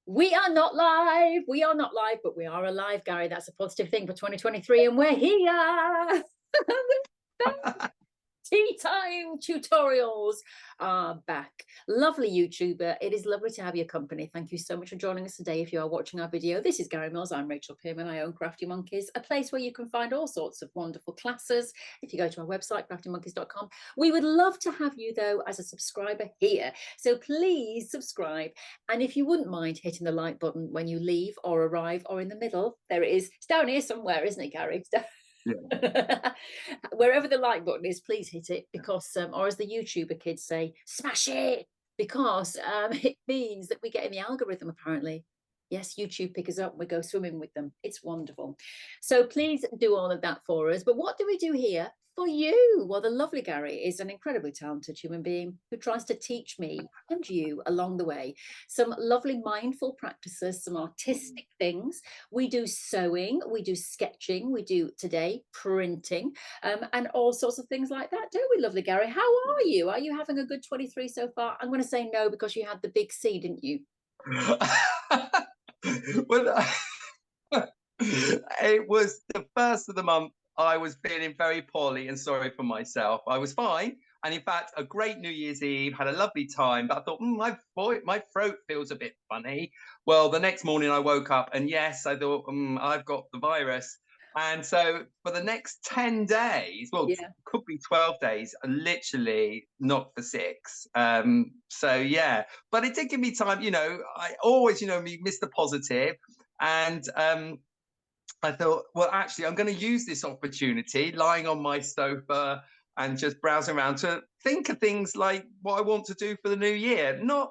We are not live. We are not live, but we are alive, Gary. That's a positive thing for 2023, and we're here. Tea time tutorials are back. Lovely YouTuber. It is lovely to have your company. Thank you so much for joining us today. If you are watching our video, this is Gary Mills. I'm Rachel Pearman. I own Crafty Monkeys, a place where you can find all sorts of wonderful classes. If you go to our website, craftymonkies.com, we would love to have you, though, as a subscriber here. So please subscribe. And if you wouldn't mind hitting the like button when you leave or arrive or in the middle, there it is. It's down here somewhere, isn't it, Gary? Yeah. Wherever the like button is, please hit it because, or as the YouTuber kids say, smash it, because it means that we get in the algorithm, apparently. Yes, YouTube pick us up, we go swimming with them. It's wonderful. So please do all of that for us. But what do we do here for you? Well, the lovely Gary is an incredibly talented human being who tries to teach me and you along the way some lovely mindful practices, some artistic things. We do sewing, we do sketching, we do today printing, and all sorts of things like that, don't we, lovely Gary? How are you? Are you having a good 23 so far? I'm going to say no because you had the big C, didn't you? Well, it was the first of the month. I was feeling very poorly and sorry for myself. I was fine. And in fact, a great New Year's Eve, had a lovely time. But I thought, my throat feels a bit funny. Well, the next morning I woke up and yes, I thought, I've got the virus. And so for the next 10 days, well, Yeah. could be 12 days, literally not for 6. So, yeah, but it did give me time. I always, me, Mr. Positive. And I thought, well, actually, I'm going to use this opportunity lying on my sofa and just browsing around to think of things like what I want to do for the new year, not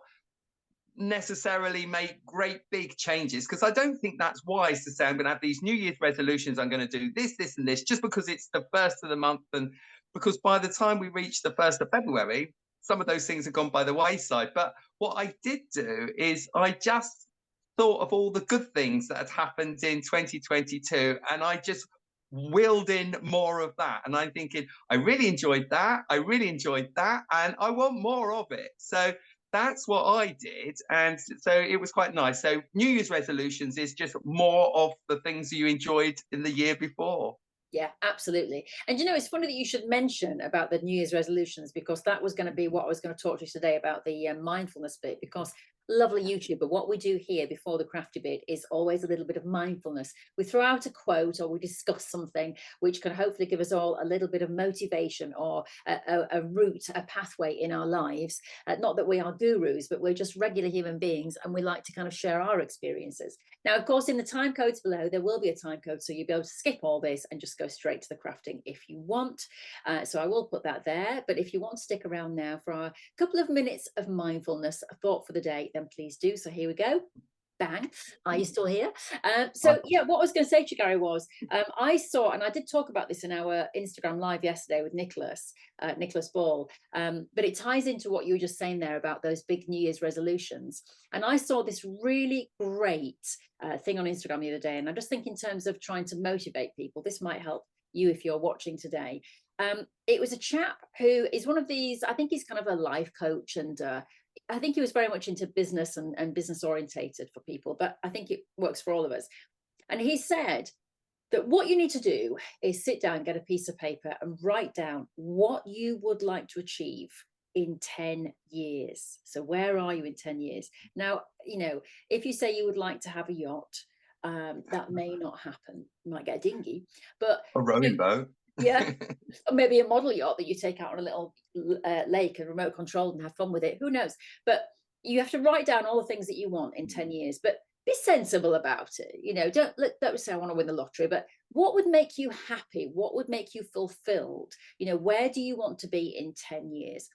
necessarily make great big changes, because I don't think that's wise to say I'm going to have these New Year's resolutions. I'm going to do this, this, and this just because it's the first of the month. And because by the time we reach the 1st of February, some of those things have gone by the wayside. But what I did do is I just thought of all the good things that had happened in 2022, and I just willed in more of that. And I'm thinking, I really enjoyed that, I really enjoyed that, and I want more of it. So that's what I did. And so it was quite nice. So New Year's resolutions is just more of the things you enjoyed in the year before. Yeah, absolutely. And it's funny that you should mention about the New Year's resolutions, because that was going to be what I was going to talk to you today about, the mindfulness bit, because lovely YouTuber, what we do here before the crafty bit is always a little bit of mindfulness. We throw out a quote or we discuss something which can hopefully give us all a little bit of motivation or a route, a pathway in our lives. Not that we are gurus, but we're just regular human beings and we like to kind of share our experiences. Now, of course, in the time codes below, there will be a time code, so you'll be able to skip all this and just go straight to the crafting if you want. So I will put that there. But if you want to stick around now for a couple of minutes of mindfulness, a thought for the day, then please do. So here we go. Bang. Are you still here? So yeah, what I was going to say to you, Gary, was I saw, and I did talk about this in our Instagram live yesterday with Nicholas Ball, but it ties into what you were just saying there about those big New Year's resolutions. And I saw this really great thing on Instagram the other day, and I just think in terms of trying to motivate people, this might help you if you're watching today. It was a chap who is one of these, I think he's kind of a life coach, and I think he was very much into business and business orientated for people, but I think it works for all of us. And he said that what you need to do is sit down, get a piece of paper and write down what you would like to achieve in 10 years. So where are you in 10 years? Now, if you say you would like to have a yacht, that may not happen. You might get a dinghy, but A rowing boat. yeah, or maybe a model yacht that you take out on a little lake and remote controlled and have fun with it. Who knows? But you have to write down all the things that you want in 10 years, but be sensible about it. Don't say I want to win the lottery, but what would make you happy? What would make you fulfilled? Where do you want to be in 10 years?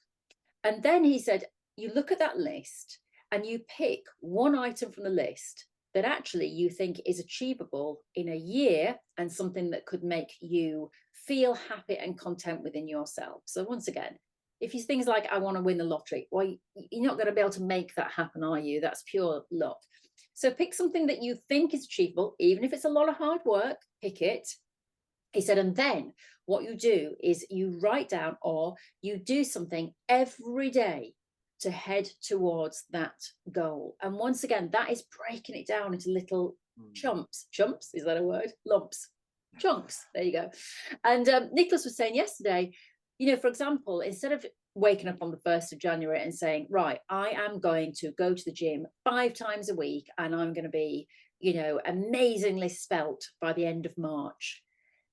And then he said, you look at that list and you pick one item from the list that actually you think is achievable in a year and something that could make you feel happy and content within yourself. So once again, if you things like I want to win the lottery, well, you're not going to be able to make that happen, are you? That's pure luck. So pick something that you think is achievable, even if it's a lot of hard work, pick it. He said, and then what you do is you write down or you do something every day to head towards that goal. And once again, that is breaking it down into little chumps. Chumps, is that a word? Lumps. Chunks. There you go. And Nicholas was saying yesterday, you know, for example, instead of waking up on the 1st of January and saying, right, I am going to go to the gym 5 times a week and I'm going to be, you know, amazingly svelte by the end of March.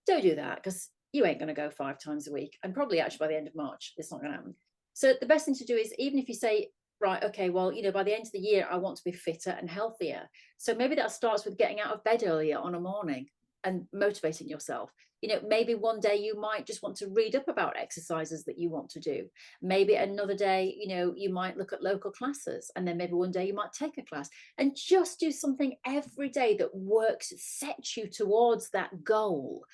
Don't do that, because you ain't going to go 5 times a week. And probably actually by the end of March, it's not going to happen. So the best thing to do is, even if you say, right, okay, well, you know, by the end of the year, I want to be fitter and healthier. So maybe that starts with getting out of bed earlier on a morning and motivating yourself. You know, maybe one day you might just want to read up about exercises that you want to do. Maybe another day, you know, you might look at local classes, and then maybe one day you might take a class, and just do something every day that works, sets you towards that goal.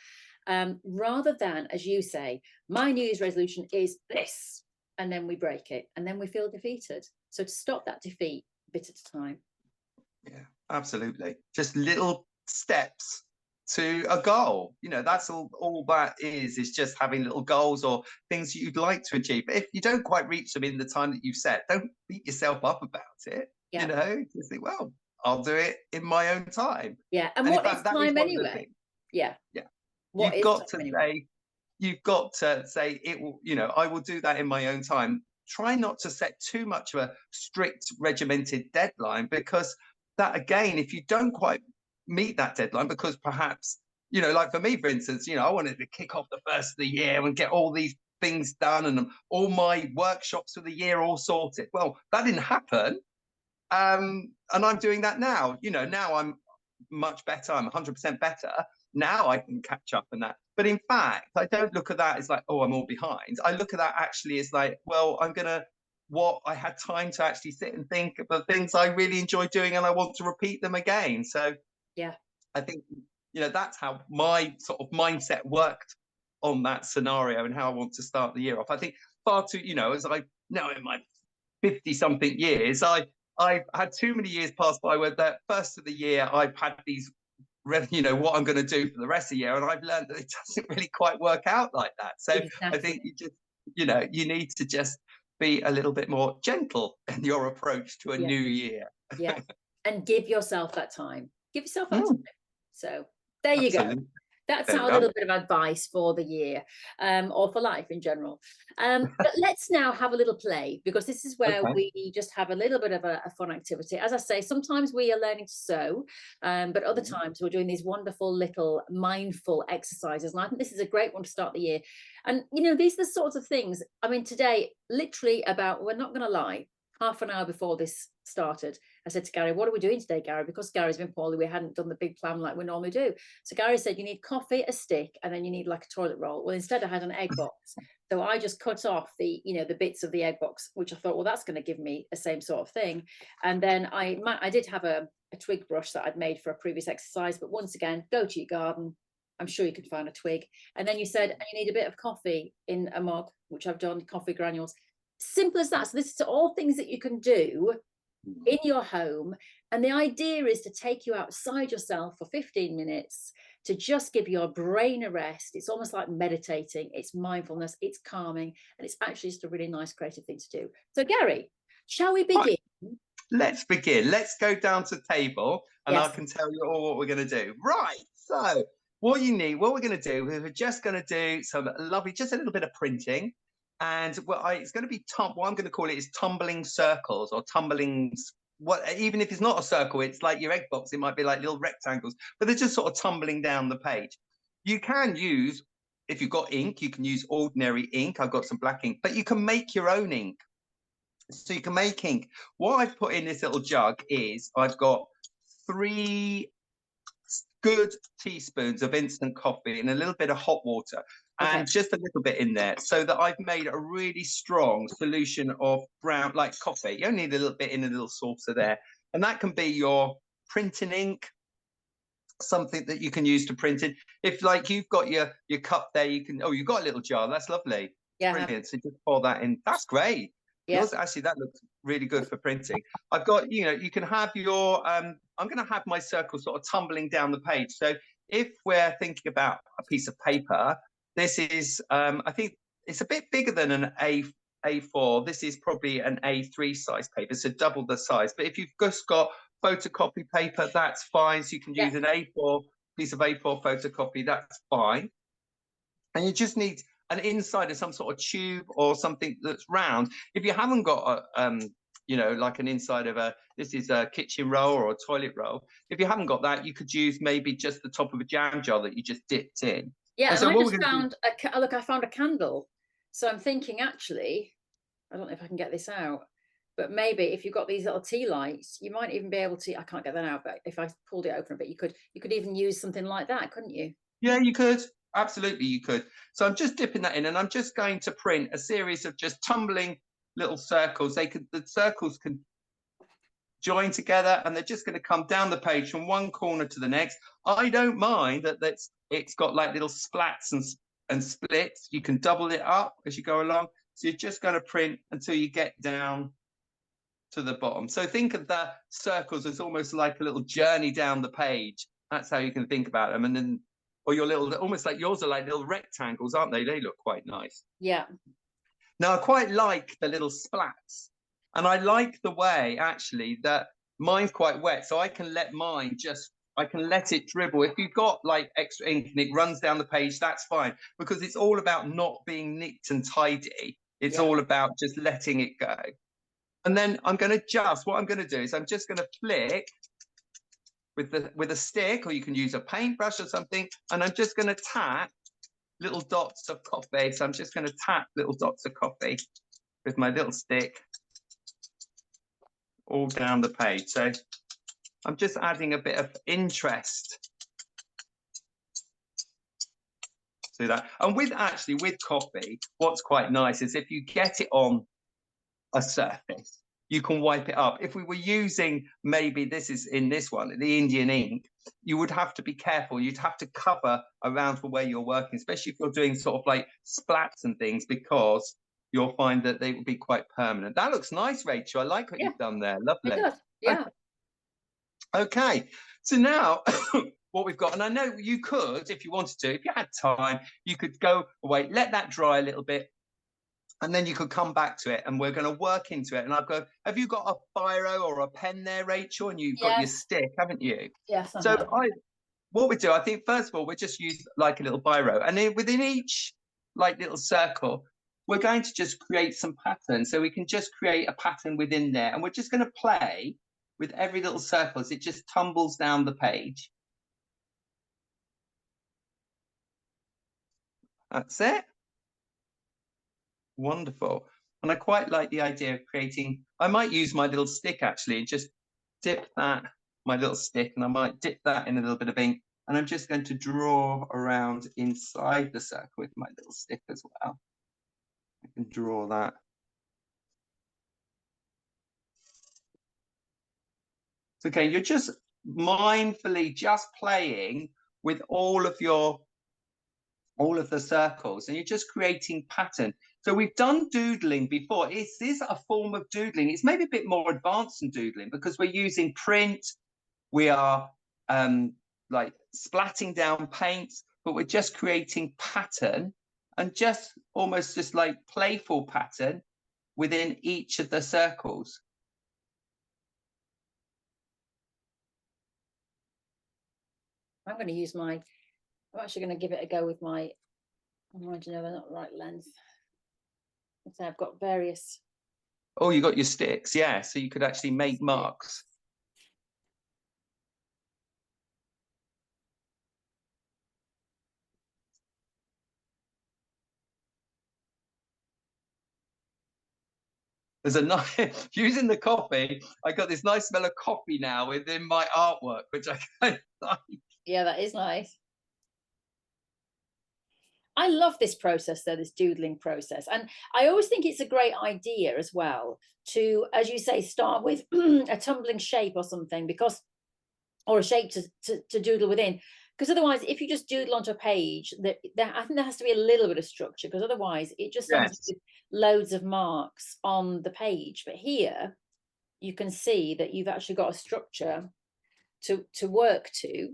Rather than, as you say, my New Year's resolution is this, and then we break it and then we feel defeated. So to stop that defeat bit at a time. Yeah, absolutely. Just little steps to a goal. You know, that's all that is just having little goals or things you'd like to achieve. But if you don't quite reach them in the time that you've set, don't beat yourself up about it. Yeah. You know, just think, well, I'll do it in my own time. Yeah. And what is time anyway? Yeah. You've got to say it will, you know, I will do that in my own time. Try not to set too much of a strict regimented deadline, because that, again, if you don't quite meet that deadline, because perhaps, you know, like for me, for instance, you know, I wanted to kick off the first of the year and get all these things done and all my workshops for the year all sorted. Well, that didn't happen. And I'm doing that now. You know, now I'm much better. I'm 100% better. Now I can catch up on that. But in fact, I don't look at that as like, oh, I'm all behind. I look at that actually as like, well, I had time to actually sit and think of the things I really enjoy doing, and I want to repeat them again. So yeah, I think, you know, that's how my sort of mindset worked on that scenario and how I want to start the year off. I think far too, you know, as I now in my 50 something years, I've had too many years pass by where the first of the year I've had these, you know, what I'm going to do for the rest of the year, and I've learned that it doesn't really quite work out like that. So exactly. I think you just, you know, you need to just be a little bit more gentle in your approach to a new year. Yeah, and give yourself that time. Give yourself that time. So there you go. That's our little bit of advice for the year, or for life in general. But let's now have a little play, because this is where we just have a little bit of a fun activity. As I say, sometimes we are learning to sew, but other times we're doing these wonderful little mindful exercises. And I think this is a great one to start the year. And, you know, these are the sorts of things, I mean, today, literally about, we're not going to lie, half an hour before this started, I said to Gary, what are we doing today, Gary? Because Gary's been poorly, we hadn't done the big plan like we normally do. So Gary said, you need coffee, a stick, and then you need like a toilet roll. Well, instead I had an egg box. So I just cut off the, you know, the bits of the egg box, which I thought, well, that's going to give me the same sort of thing. And then I did have a twig brush that I'd made for a previous exercise. But once again, go to your garden. I'm sure you can find a twig. And then you said, and you need a bit of coffee in a mug, which I've done, coffee granules. Simple as that. So this is all things that you can do in your home, and the idea is to take you outside yourself for 15 minutes to just give your brain a rest. It's almost like meditating, it's mindfulness, it's calming, and it's actually just a really nice creative thing to do. So Gary, shall we begin? Let's begin. Let's go down to the table, and I can tell you all what we're going to do. Right, so what we're going to do, we're just going to do some lovely, just a little bit of printing. And it's going to be what I'm going to call it is tumbling circles, or tumblings. Even if it's not a circle, it's like your egg box. It might be like little rectangles, but they're just sort of tumbling down the page. You can use, if you've got ink, you can use ordinary ink. I've got some black ink, but you can make your own ink. So you can make ink. What I've put in this little jug is I've got 3 good teaspoons of instant coffee and a little bit of hot water. And just a little bit in there, so that I've made a really strong solution of brown, like coffee. You only need a little bit in a little saucer there. And that can be your printing ink, something that you can use to print in. If like you've got your cup there, you can, you've got a little jar. That's lovely. Yeah. Brilliant. So just pour that in. That's great. Yeah. Yours, actually, that looks really good for printing. I've got, you know, you can have your, I'm going to have my circle sort of tumbling down the page. So if we're thinking about a piece of paper, this is, I think it's a bit bigger than an A4. This is probably an A3 size paper, so double the size. But if you've just got photocopy paper, that's fine. So you can use an A4 piece of A4 photocopy, that's fine. And you just need an inside of some sort of tube or something that's round. If you haven't got a, you know, like an inside of this is a kitchen roll or a toilet roll. If you haven't got that, you could use maybe just the top of a jam jar that you just dipped in. Yeah, and so I what just we're going found look, I found a candle. So I'm thinking, actually, I don't know if I can get this out, but maybe if you've got these little tea lights, you might even be able to. I can't get that out, but if I pulled it open a bit, you could even use something like that, couldn't you? Yeah, you could. Absolutely, you could. So I'm just dipping that in, and I'm just going to print a series of just tumbling little circles. The circles can join together, and they're just going to come down the page from one corner to the next. I don't mind that it's got like little splats and splits. You can double it up as you go along. So you're just going to print until you get down to the bottom. So think of the circles as almost like a little journey down the page. That's how you can think about them. And then, or your little, almost like yours are like little rectangles, aren't they? They look quite nice. Yeah. Now, I quite like the little splats. And I like the way, actually, that mine's quite wet. So I can let it dribble. If you've got like extra ink and it runs down the page, that's fine. Because it's all about not being neat and tidy. It's all about just letting it go. And then what I'm going to do is I'm just going to flick with a stick, or you can use a paintbrush or something. And I'm just going to tap little dots of coffee. So I'm just going to tap little dots of coffee with my little stick all down the page. So I'm just adding a bit of interest to that. And with coffee, what's quite nice is if you get it on a surface, you can wipe it up. If we were using, maybe this is in this one, the Indian ink, you would have to be careful. You'd have to cover around for where you're working, especially if you're doing sort of like splats and things, because you'll find that they will be quite permanent. That looks nice, Rachel. I like what you've done there. Lovely. It does. Yeah. Okay. So now what we've got, and I know you could, if you wanted to, if you had time, you could go away, let that dry a little bit, and then you could come back to it, and we're going to work into it. And I've got, have you got a biro or a pen there, Rachel? And you've got your stick, haven't you? Yes. So what we do, I think, first of all, we just use like a little biro, and then within each like little circle, we're going to just create some patterns. So we can just create a pattern within there, and we're just going to play with every little circle as it just tumbles down the page. That's it. Wonderful. And I quite like the idea of creating, I might use my little stick actually, and just dip that, my little stick, and I might dip that in a little bit of ink, and I'm just going to draw around inside the circle with my little stick as well. I can draw that. It's okay, you're just mindfully just playing with all of the circles, and you're just creating pattern. So we've done doodling before. Is this a form of doodling? It's maybe a bit more advanced than doodling, because we're using print, we are like splatting down paint, but we're just creating pattern, and just almost just like playful pattern within each of the circles. I'm going to use I'm actually going to give it a go with my, you know, they're not the right length. So I've got various. Oh, you got your sticks, yeah. So you could actually make marks. There's a nice, using the coffee, I got this nice smell of coffee now within my artwork, which I kind of like. Yeah, that is nice. I love this process though, this doodling process. And I always think it's a great idea as well to, as you say, start with a tumbling shape or something, because, or a shape to doodle within. Because otherwise, if you just doodle onto a page, I think there has to be a little bit of structure, because otherwise it just ends with loads of marks on the page. But here you can see that you've actually got a structure to work to.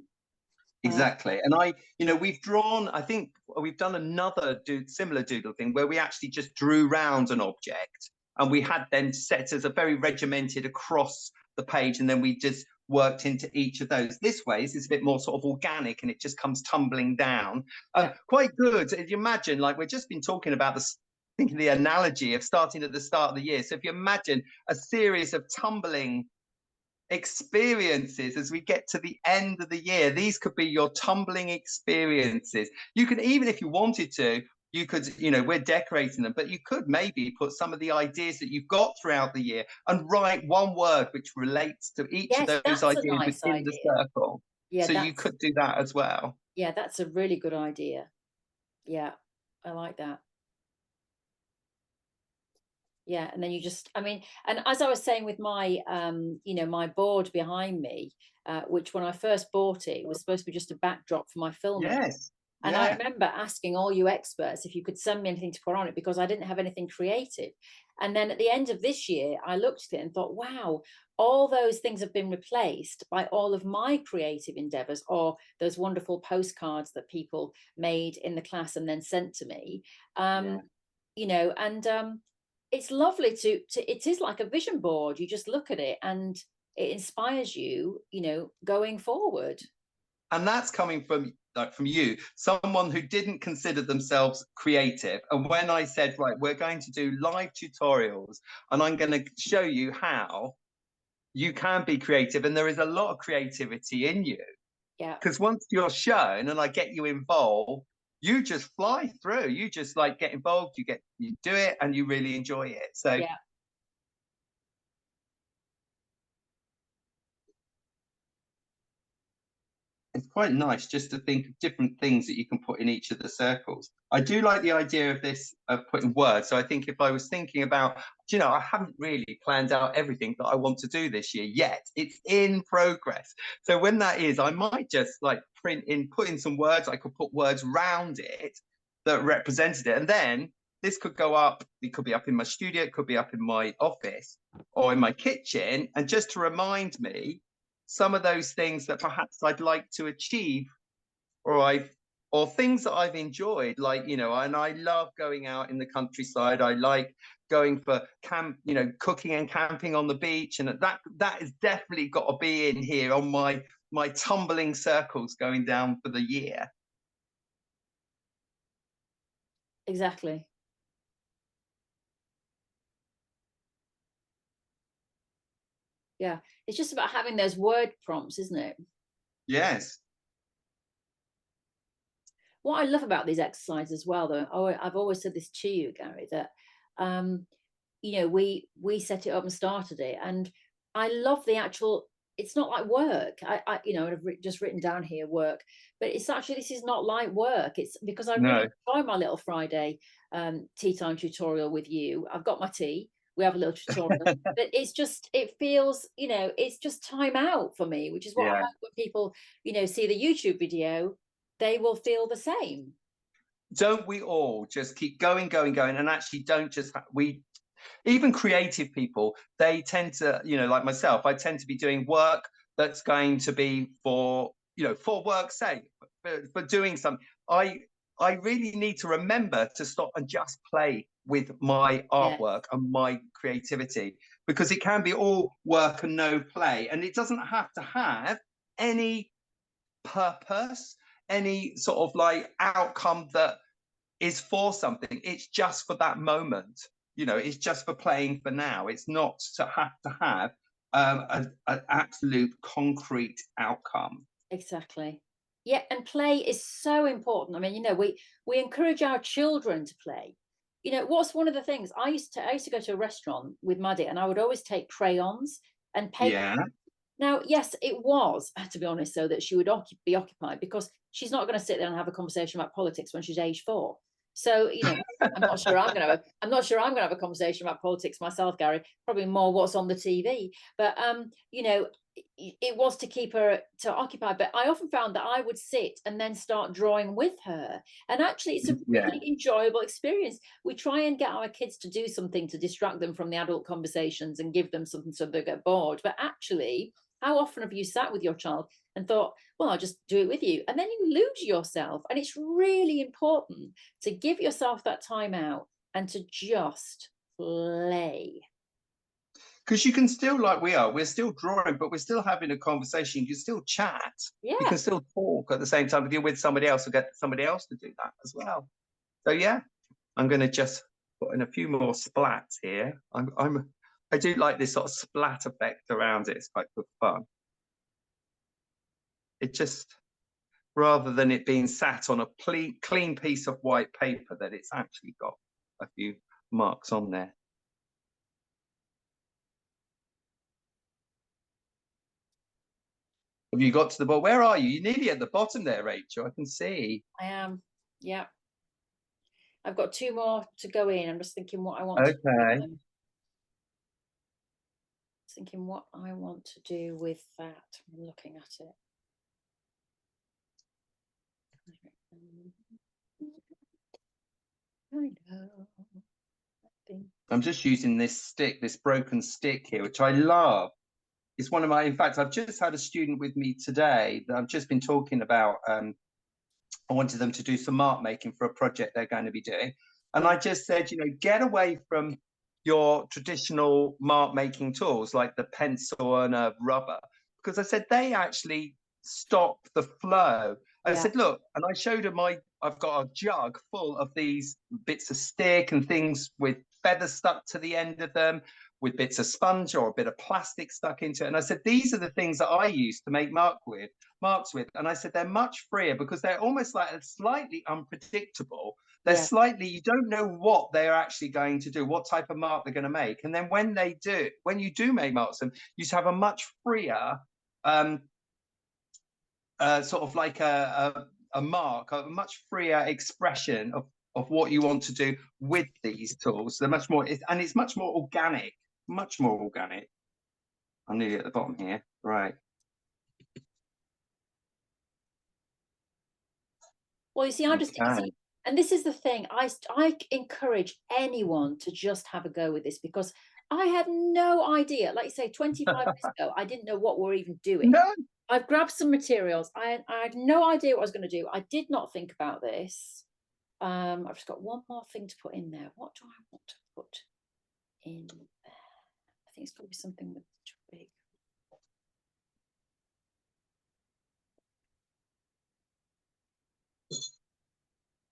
Exactly. And we've drawn, I think we've done another similar doodle thing where we actually just drew round an object and we had then set as a very regimented across the page. And then we just worked into each of those. This way, it's a bit more sort of organic and it just comes tumbling down. Yeah. Quite good. If you imagine, like we've just been talking about this, thinking the analogy of starting at the start of the year. So if you imagine a series of tumbling experiences as we get to the end of the year, these could be your tumbling experiences. You could, even if you wanted to, you could, we're decorating them, but you could maybe put some of the ideas that you've got throughout the year and write one word which relates to each of Yes, those that's a ideas nice within the idea. circle. Yeah, So you could do that as well. yeah, that's a really good idea. Yeah, I like that. Yeah, and then you just, I mean, and as I was saying with my, my board behind me, which when I first bought it was supposed to be just a backdrop for my filming. Yes. And I Yeah. remember asking all you experts if you could send me anything to put on it because I didn't have anything creative. And then at the end of this year, I looked at it and thought, wow, all those things have been replaced by all of my creative endeavors or those wonderful postcards that people made in the class and then sent to me. Yeah. And it's lovely to it is like a vision board. You just look at it and it inspires you, going forward. And that's coming from you, someone who didn't consider themselves creative. And when I said, right, we're going to do live tutorials and I'm going to show you how you can be creative, and there is a lot of creativity in you, Yeah. because once you're shown and I get you involved, you just fly through. You just like get involved, you do it and you really enjoy it. So Yeah. it's quite nice just to think of different things that you can put in each of the circles. I do like the idea of this, of putting words. So I think if I was thinking about, I haven't really planned out everything that I want to do this year yet. It's in progress. So when that is, I might just like put in some words. I could put words round it that represented it. And then this could go up, it could be up in my studio, it could be up in my office or in my kitchen. And just to remind me some of those things that perhaps I'd like to achieve, or things that I've enjoyed, like, and I love going out in the countryside. I like going for cooking and camping on the beach. And that has definitely got to be in here on my tumbling circles going down for the year. Exactly. Yeah. It's just about having those word prompts, isn't it? Yes. What I love about these exercises as well, though, I've always said this to you, Gary, that we set it up and started it, and I love the actual. It's not like work. I've just written down here work, but it's actually, this is not like work. It's because I really enjoy my little Friday tea time tutorial with you. I've got my tea. We have a little tutorial, but it feels, it's just time out for me, which is what I hope when people, see the YouTube video, they will feel the same. Don't we all just keep going, and actually don't just even creative people, they tend to, like myself, I tend to be doing work that's going to be for work's sake, for doing something. I really need to remember to stop and just play with my artwork and my creativity, because it can be all work and no play, and it doesn't have to have any purpose, any sort of like outcome that is for something. It's just for that moment. It's just for playing for now. It's not to have an absolute concrete outcome. Exactly. Yeah, and play is so important. I mean, we encourage our children to play. What's one of the things I used to go to a restaurant with Maddie, and I would always take crayons and paint. Yeah. Now, yes, it was, to be honest, so that she would be occupied, because she's not going to sit there and have a conversation about politics when she's age 4. So, I'm not sure I'm going to have a conversation about politics myself, Gary. Probably more what's on the TV. But it was to keep her to occupy. But I often found that I would sit and then start drawing with her, and actually, it's a really enjoyable experience. We try and get our kids to do something to distract them from the adult conversations and give them something so they get bored. But actually, How often have you sat with your child and thought, well, I'll just do it with you, and then you lose yourself? And it's really important to give yourself that time out and to just play. Because you can still, like we're still drawing, but we're still having a conversation. You can still chat. You Yeah. can still talk at the same time, if you're with somebody else, or get somebody else to do that as well. So yeah, I'm going to just put in a few more splats here. I do like this sort of splat effect around it. It's quite good fun. It just, rather than it being sat on a clean piece of white paper, that it's actually got a few marks on there. Have you got to the bottom? Where are you? You're nearly at the bottom there, Rachel. I can see. I am. Yeah. I've got 2 more to go in. I'm just thinking what I want to do Okay. thinking what I want to do with that. I'm looking at it. I know. I'm just using this stick, this broken stick here, which I love. It's one of my, in fact, I've just had a student with me today that I've just been talking about. I wanted them to do some mark making for a project they're going to be doing. And I just said, you know, get away from your traditional mark making tools like the pencil and a rubber, because I said they actually stop the flow. I said, look, and I showed her I've got a jug full of these bits of stick and things with feathers stuck to the end of them, with bits of sponge or a bit of plastic stuck into it. And I said, these are the things that I use to make marks with. And I said, they're much freer because they're almost like slightly unpredictable. They're slightly, you don't know what they're actually going to do, what type of mark they're going to make. And then when you do make marks, you have a much freer, sort of like a mark, a much freer expression of what you want to do with these tools. They're much more, and it's much more organic, much more organic. I'm nearly at the bottom here, right? Well, you see, I just see, and this is the thing, I encourage anyone to just have a go with this, because I had no idea. Like you say, 25 years ago, I didn't know what we're even doing. No. I've grabbed some materials. I had no idea what I was going to do. I did not think about this. I've just got one more thing to put in there. What do I want to put in there? I think it's got to be something with twig.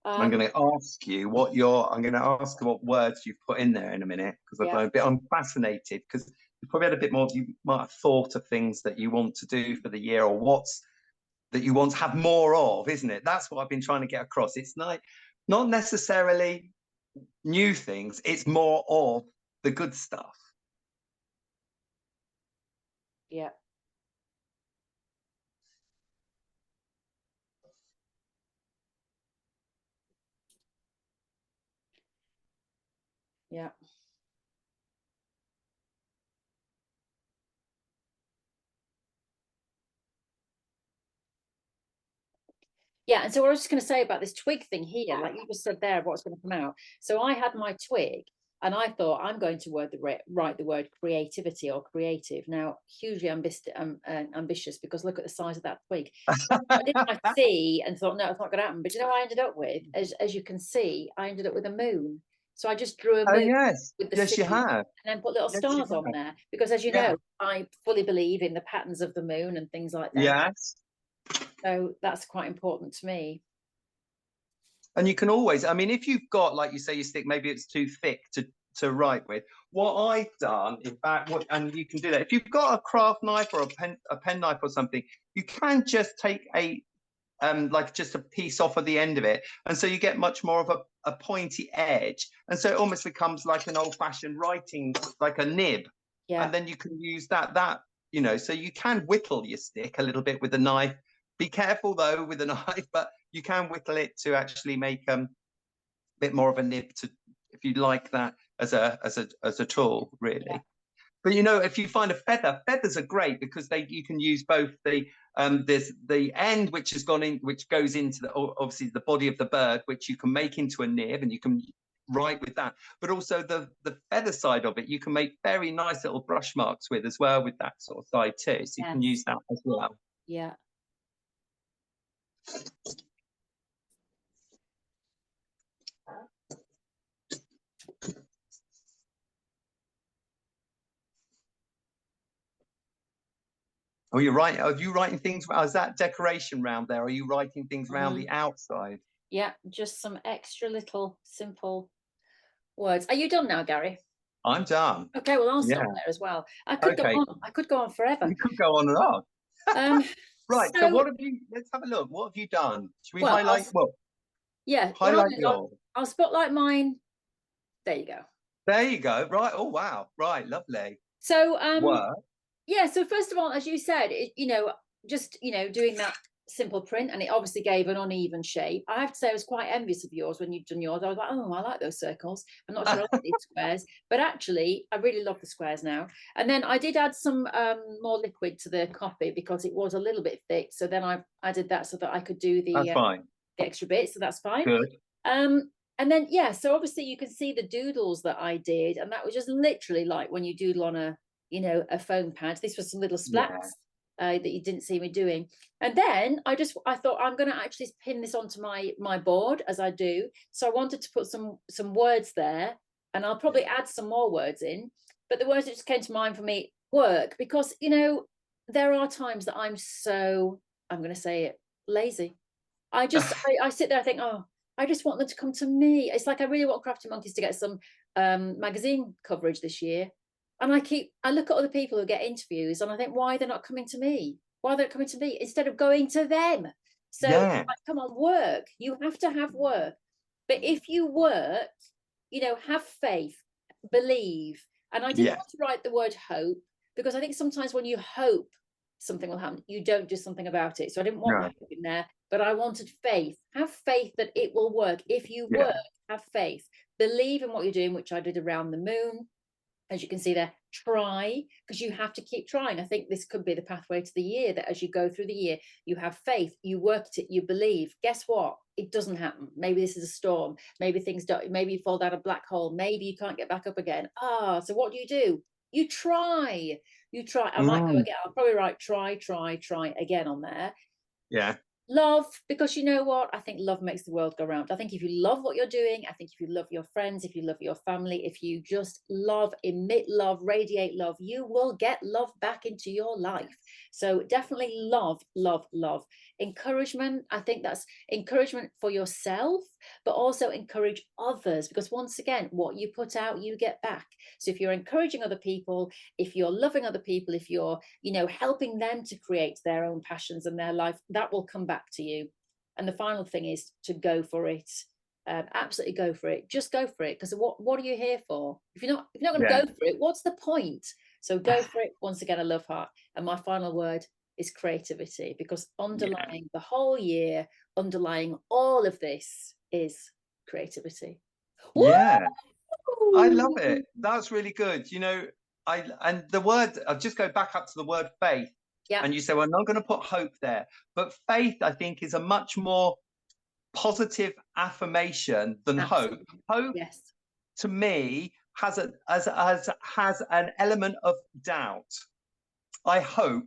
I'm going to ask you what words you've put in there in a minute, because I'm fascinated, because you probably had a bit more, you might have thought of things that you want to do for the year, or that you want to have more of, isn't it? That's what I've been trying to get across. It's like not necessarily new things, it's more of the good stuff. Yeah. Yeah. Yeah, and so what I was just going to say about this twig thing here, like you just said there, what's going to come out. So I had my twig, and I thought I'm going to write the word creativity or creative. Now, hugely ambitious, because look at the size of that twig. I did my C and thought, no, it's not going to happen. But you know what I ended up with? As you can see, I ended up with a moon. So I just drew a moon with the C, you have, and then put little stars on there, because as you know, I fully believe in the patterns of the moon and things like that. Yes. So that's quite important to me. And you can always, I mean, if you've got, like you say, your stick, maybe it's too thick to write with. What I've done, in fact, and you can do that. If you've got a craft knife or a pen knife or something, you can just take like just a piece off of the end of it. And so you get much more of a pointy edge. And so it almost becomes like an old-fashioned writing, like a nib. Yeah. And then you can use that, you know, so you can whittle your stick a little bit with a knife. Be careful though with a knife, but you can whittle it to actually make a bit more of a nib, to, if you like that as a tool, really. Yeah. But you know, if you find a feathers are great, because you can use both there's the end which goes into obviously the body of the bird, which you can make into a nib, and you can right with that. But also the feather side of it, you can make very nice little brush marks with as well, with that sort of side too. So you can use that as well. Yeah. Oh, you're right. Are you writing things? Is that decoration round there? Are you writing things round the outside? Yeah, just some extra little simple words. Are you done now, Gary? I'm done. Okay, well, I'll Yeah. stop there as well. I could go Okay. on. I could go on forever. You could go on and on. Um, Right. So so, what have you? Let's have a look. What have you done? Should we well, highlight? Well, yeah, what I'll do highlight is yours. I'll spotlight mine. There you go. There you go. Right. Oh wow. Right. Lovely. So, Work. yeah. So first of all, as you said, just doing that simple print, and it obviously gave an uneven shape. I have to say, I was quite envious of yours when you've done yours. I was like, oh, I like those circles. I'm not sure I like these squares, but actually, I really love the squares now. And then I did add some more liquid to the copy because it was a little bit thick. So then I added that so that I could do That's fine. the extra bits. So that's fine. Good. And then so obviously you can see the doodles that I did, and that was just literally like when you doodle on a foam pad. This was some little splats that you didn't see me doing. And then I thought I'm going to actually pin this onto my board as I do. So I wanted to put some words there, and I'll probably add some more words in. But the words that just came to mind for me, work, because there are times that I'm going to say it, lazy. I sit there, I think, oh, I just want them to come to me. It's like I really want Crafty Monkeys to get some magazine coverage this year. And I look at other people who get interviews and I think, why they're not coming to me? Why they're coming to me instead of going to them? So like, come on, work. You have to have work. But if you work, have faith, believe. And I didn't want to write the word hope because I think sometimes when you hope something will happen, you don't do something about it. So I didn't want that in there, but I wanted faith. Have faith that it will work. If you work, have faith. Believe in what you're doing, which I did around the moon. As you can see there, try, because you have to keep trying. I think this could be the pathway to the year, that as you go through the year, you have faith, you work at it, you believe. Guess what? It doesn't happen. Maybe this is a storm. Maybe things don't, maybe you fall down a black hole. Maybe you can't get back up again. So what do? You try. You try. I might go again. I'll probably write try again on there. Yeah. Love, because you know what? I think love makes the world go round. I think if you love what you're doing, I think if you love your friends, if you love your family, if you just love, emit love, radiate love, you will get love back into your life. So definitely love, love, love. Encouragement, I think that's encouragement for yourself, but also encourage others, because once again, what you put out, you get back. So if you're encouraging other people, if you're loving other people, if you're, helping them to create their own passions and their life, that will come back to you. And the final thing is to go for it. Absolutely go for it. Just go for it, because what are you here for? If you're not going to go for it, what's the point? So go for it. Once again, a love heart. And my final word is creativity, because underlying the whole year, underlying all of this is creativity. Yeah. Woo! I love it. That's really good. And the word, I'll just go back up to the word faith. Yeah. And you say, well, I'm not going to put hope there. But faith, I think, is a much more positive affirmation than hope. Hope, to me, has an element of doubt. I hope.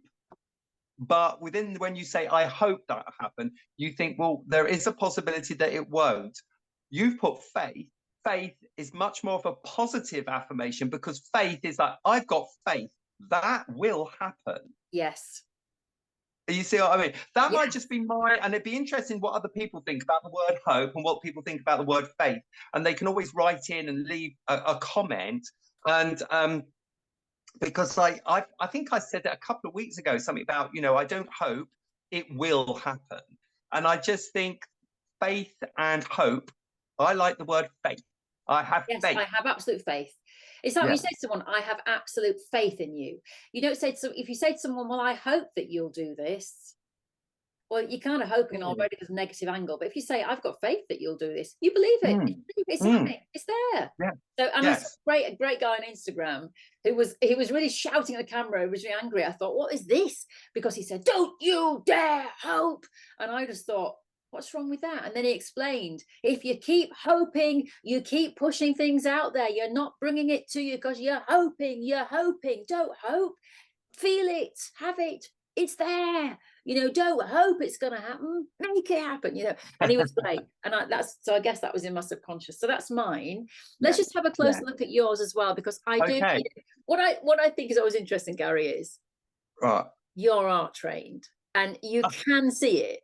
But when you say, I hope that happen, you think, well, there is a possibility that it won't. You've put faith. Faith is much more of a positive affirmation, because faith is like, I've got faith that will happen. Yes. You see what I mean? That might just be and it'd be interesting what other people think about the word hope and what people think about the word faith. And they can always write in and leave a comment. And because I think I said that a couple of weeks ago, something about, I don't hope, it will happen. And I just think faith and hope, I like the word faith. I have faith. I have absolute faith. It's like when you say to someone, I have absolute faith in you. You don't say if you say to someone, well, I hope that you'll do this. Well, you're kind of hoping already there's a negative angle. But if you say, I've got faith that you'll do this, you believe it. It's happening. It's there. Yeah. So, and I saw a great guy on Instagram he was really shouting at the camera. He was really angry. I thought, what is this? Because he said, don't you dare hope. And I just thought, What's wrong with that? And then he explained, if you keep hoping, you keep pushing things out there, you're not bringing it to you because you're hoping, don't hope, feel it, have it, it's there, don't hope it's going to happen, make it happen, and he was great. And so I guess that was in my subconscious. So that's mine. Let's Yeah. just have a closer look at yours as well, because I do, Okay. what I think is always interesting, Gary, is Right. you're art trained and you can see it.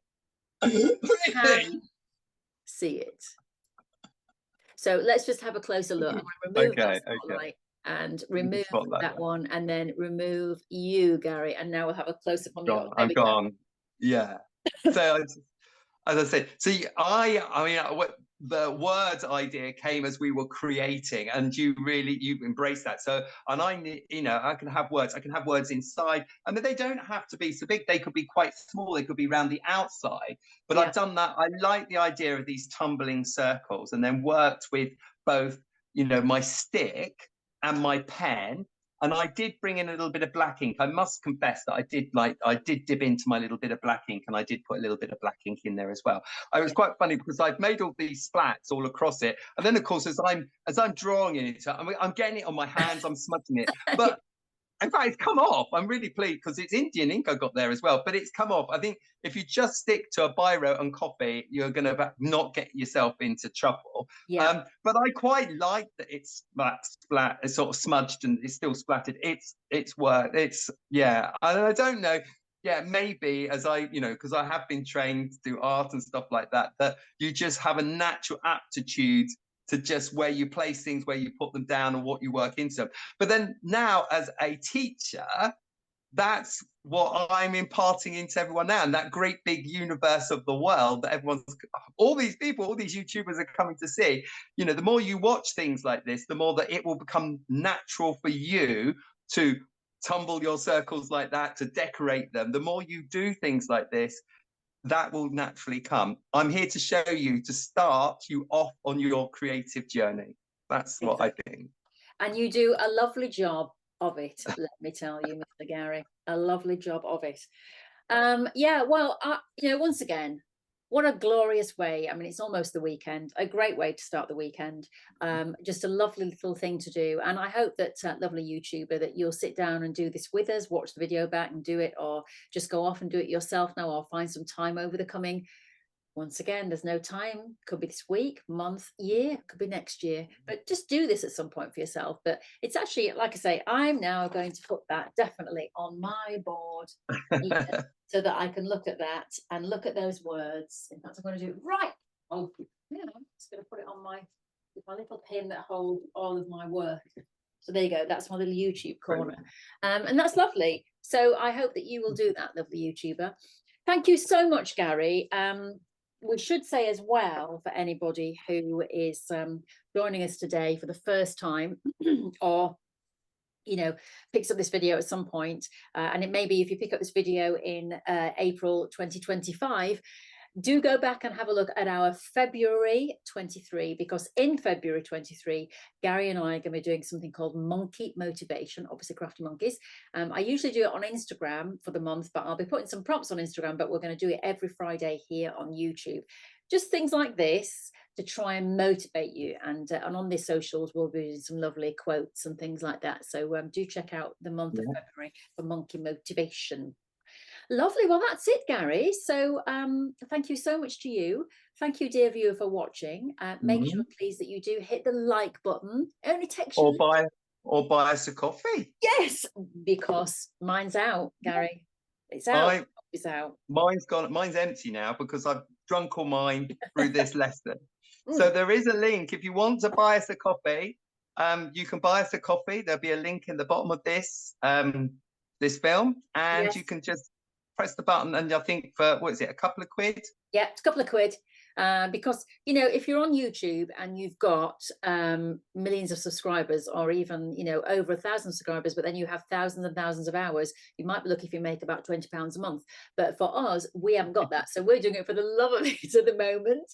Can see it. So let's just have a closer look. I'm going to remove that spotlight and remove that one, and then remove you, Gary. And now we'll have a close up on yours. I'm gone. Yeah. So as I said, see, I mean, what the words idea came as we were creating, and you embrace that. So, and I can have words inside, and they don't have to be so big. They could be quite small. They could be around the outside. But yeah. I've done that. I like the idea of these tumbling circles, and then worked with both, my stick and my pen. And I did bring in a little bit of black ink. I must confess that I did dip into my little bit of black ink, and I did put a little bit of black ink in there as well. It was quite funny because I've made all these splats all across it. And then of course, as I'm drawing it, I'm getting it on my hands, I'm smudging it. But in fact, it's come off. I'm really pleased because it's Indian ink I got there as well, but it's come off. I think if you just stick to a biro and copy, you're going to not get yourself into trouble. Yeah. But I quite like that it's splat, it's sort of smudged and it's still splattered. It's work. I don't know. Yeah, maybe as because I have been trained to do art and stuff like that, that you just have a natural aptitude to just where you place things, where you put them down, and what you work into. But then now, as a teacher, that's what I'm imparting into everyone now, and that great big universe of the world that all these people, all these YouTubers are coming to see. The more you watch things like this, the more that it will become natural for you to tumble your circles like that, to decorate them. The more you do things like this, that will naturally come. I'm here to show you, to start you off on your creative journey. That's what I think. And you do a lovely job of it, let me tell you, Mr. Gary, a lovely job of it. Yeah, well, once again, what a glorious way. I mean, it's almost the weekend, a great way to start the weekend. Just a lovely little thing to do. And I hope that lovely YouTuber, that you'll sit down and do this with us, watch the video back and do it, or just go off and do it yourself now, or find some time over the coming. Once again, there's no time. Could be this week, month, year, could be next year. But just do this at some point for yourself. But it's actually, like I say, I'm now going to put that definitely on my board so that I can look at that and look at those words. In fact, I'm going to do it right. Oh, I'm just going to put it on my little pin that holds all of my work. So there you go. That's my little YouTube corner. And that's lovely. So I hope that you will do that, lovely YouTuber. Thank you so much, Gary. We should say as well, for anybody who is joining us today for the first time, or picks up this video at some point, and it may be if you pick up this video in April 2025, do go back and have a look at our February 23, because in February 23, Gary and I are going to be doing something called Monkey Motivation, obviously Crafty Monkeys. I usually do it on Instagram for the month, but I'll be putting some prompts on Instagram, but we're going to do it every Friday here on YouTube. Just things like this to try and motivate you. And on the socials, we'll be doing some lovely quotes and things like that. So do check out the month of February for Monkey Motivation. Lovely. Well, that's it, Gary. So thank you so much to you. Thank you, dear viewer, for watching. Make sure, please, that you do hit the like button. It only takes you... Or buy us a coffee. Yes, because mine's out, Gary. It's out. It's out. Mine's gone. Mine's empty now because I've drunk all mine through this lesson. So there is a link. If you want to buy us a coffee, you can buy us a coffee. There'll be a link in the bottom of this this film, and you can just press the button, and I think for, what is it, a couple of quid? Yeah, it's a couple of quid. Because, you know, if you're on YouTube and you've got millions of subscribers, or even, you know, over 1,000 subscribers, but then you have thousands and thousands of hours, you might be lucky if you make about £20 a month. But for us, we haven't got that, so we're doing it for the love of it at the moment.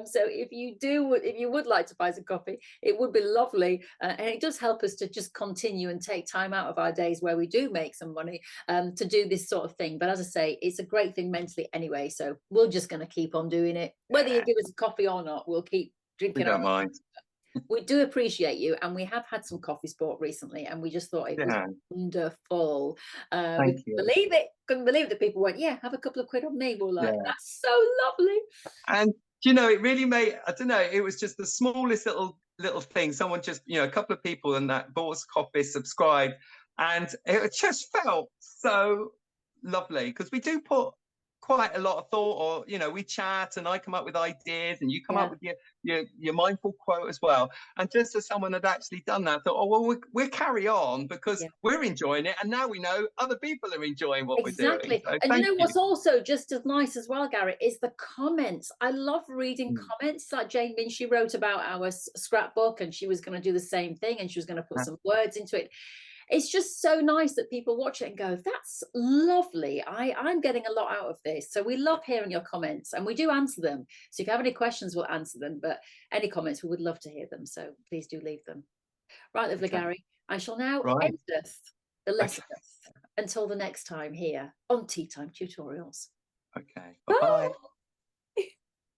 So if you would like to buy some coffee, it would be lovely, and it does help us to just continue and take time out of our days where we do make some money, to do this sort of thing. But as I say, it's a great thing mentally anyway, so we're just going to keep on doing it. Whether you Yeah, give us a coffee or not, we'll keep we drinking our don't own. mind. We do appreciate you, and we have had some coffee sport recently, and we just thought it was Yeah, wonderful. We thank couldn't you. believe it. Couldn't believe that people went, "Yeah, have a couple of quid on me." We're like, Yeah. "That's so lovely." And you know, it really made, I don't know, it was just the smallest little thing. Someone just, you know, a couple of people and that bought us coffee, subscribed, and it just felt so lovely because we do put quite a lot of thought, or you know, we chat and I come up with ideas and you come up Yeah, with your mindful quote as well. And just as someone had actually done that, I thought, oh well, we'll carry on because yeah. we're enjoying it, and now we know other people are enjoying what we're doing. Exactly. So And you thank know you. what's also just as nice as well, Garrett, is the comments. I love reading Mm. comments. Like Jane Min, she wrote about our scrapbook, and she was going to do the same thing, and she was going to put some words into it. It's just so nice that people watch it and go, "That's lovely. I'm getting a lot out of this." So we love hearing your comments, and we do answer them. So if you have any questions, we'll answer them. But any comments, we would love to hear them. So please do leave them. Right, lovely Okay. Gary. I shall now Right. end the Okay. lesson until the next time here on Tea Time Tutorials. Okay. Bye Bye. bye.